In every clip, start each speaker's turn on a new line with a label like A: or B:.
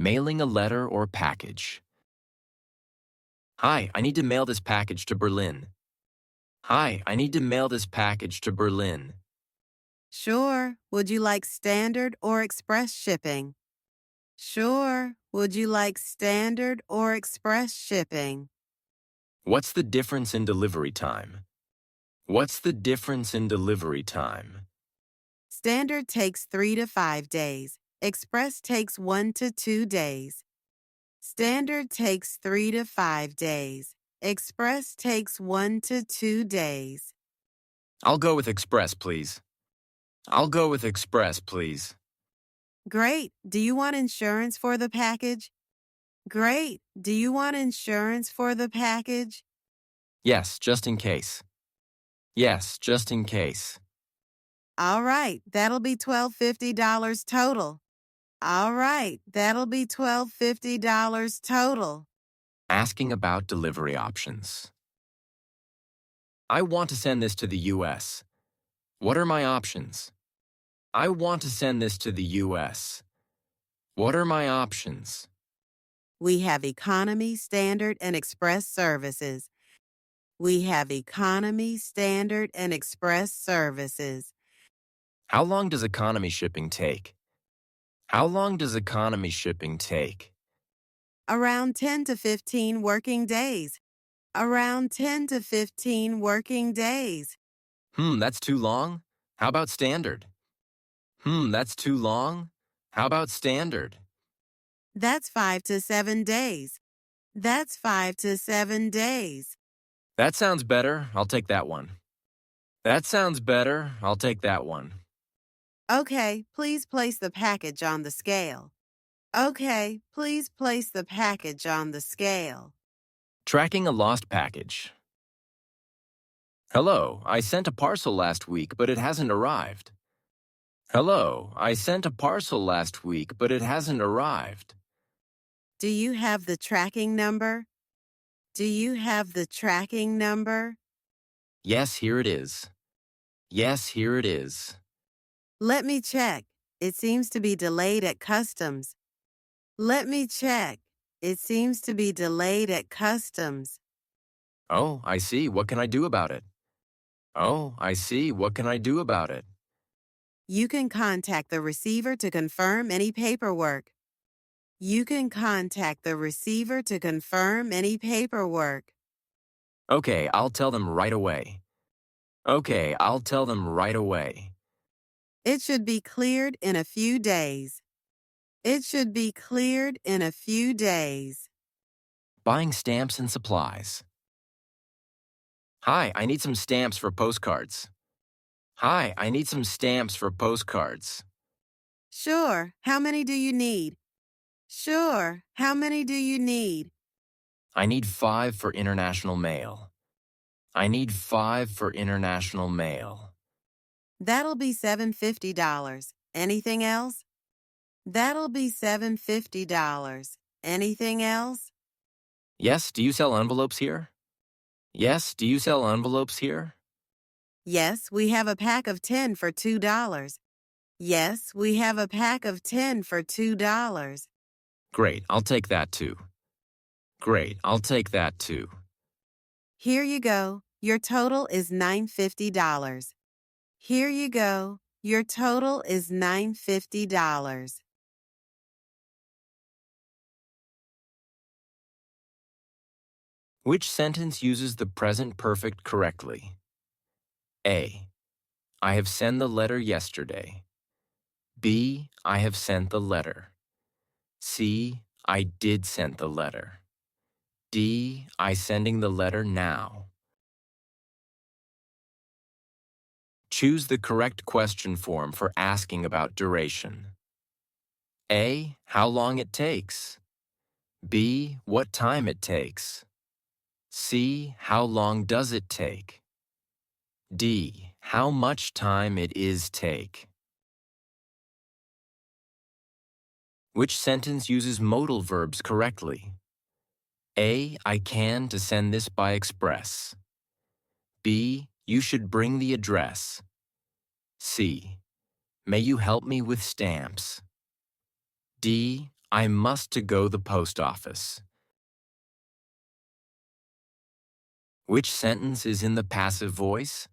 A: Mailing a letter or package. Hi, I need to mail this package to Berlin. Hi, I need to mail this package to Berlin.
B: Sure. Would you like standard or express shipping? Sure. Would you like standard or express shipping?
A: What's the difference in delivery time? What's the difference in delivery time?
B: Standard takes 3 to 5 days. Express takes 1 to 2 days. Standard takes 3 to 5 days. Express takes 1 to 2 days.
A: I'll go with express, please. I'll go with express, please.
B: Great. Do you want insurance for the package? Great. Do you want insurance for the package?
A: Yes, just in case. Yes, just in case.
B: All right, that'll be $12.50 total. All right, that'll be $12.50 total.
A: Asking about delivery options. I want to send this to the U.S. What are my options? I want to send this to the U.S. What are my options?
B: We have economy, standard, and express services. We have economy, standard, and express services.
A: How long does economy shipping take? How long does economy shipping take?
B: Around 10 to 15 working days. Around 10 to 15 working days.
A: That's too long? How about standard? That's too long? How about standard?
B: That's 5 to 7 days. That's 5 to 7 days.
A: That sounds better. I'll take that one. That sounds better. I'll take that one.
B: Okay, please place the package on the scale. Okay, please place the package on the scale.
A: Tracking a lost package. Hello, I sent a parcel last week, but it hasn't arrived. Hello, I sent a parcel last week, but it hasn't arrived.
B: Do you have the tracking number? Do you have the tracking number?
A: Yes, here it is. Yes, here it is.
B: Let me check. It seems to be delayed at customs. Let me check. It seems to be delayed at customs.
A: Oh, I see. What can I do about it? Oh, I see. What can I do about it?
B: You can contact the receiver to confirm any paperwork. You can contact the receiver to confirm any paperwork.
A: Okay, I'll tell them right away. Okay, I'll tell them right away.
B: It should be cleared in a few days. It should be cleared in a few days.
A: Buying stamps and supplies. Hi, I need some stamps for postcards. Hi, I need some stamps for postcards.
B: Sure, how many do you need? Sure, how many do you need?
A: I need 5 for international mail. I need 5 for international mail.
B: That'll be $750. Anything else? That'll be $750. Anything else?
A: Yes, do you sell envelopes here? Yes, do you sell envelopes here?
B: Yes, we have a pack of 10 for $2. Yes, we have a pack of 10 for $2.
A: Great, I'll take that too. Great, I'll take that too.
B: Here you go. Your total is $950. Here you go. Your total is $950.
A: Which sentence uses the present perfect correctly? A. I have sent the letter yesterday. B. I have sent the letter. C. I did send the letter. D. I sending the letter now. Choose the correct question form for asking about duration. A. How long it takes. B. What time it takes. C. How long does it take? D. How much time it is take. Which sentence uses modal verbs correctly? A. I can to send this by express. B. You should bring the address. C. May you help me with stamps. D. I must to go the post office. Which sentence is in the passive voice?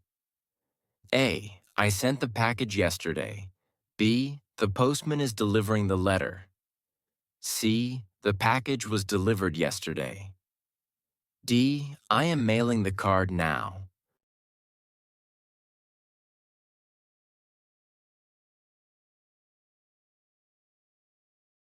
A: A. I sent the package yesterday. B. The postman is delivering the letter. C. The package was delivered yesterday. D. I am mailing the card now.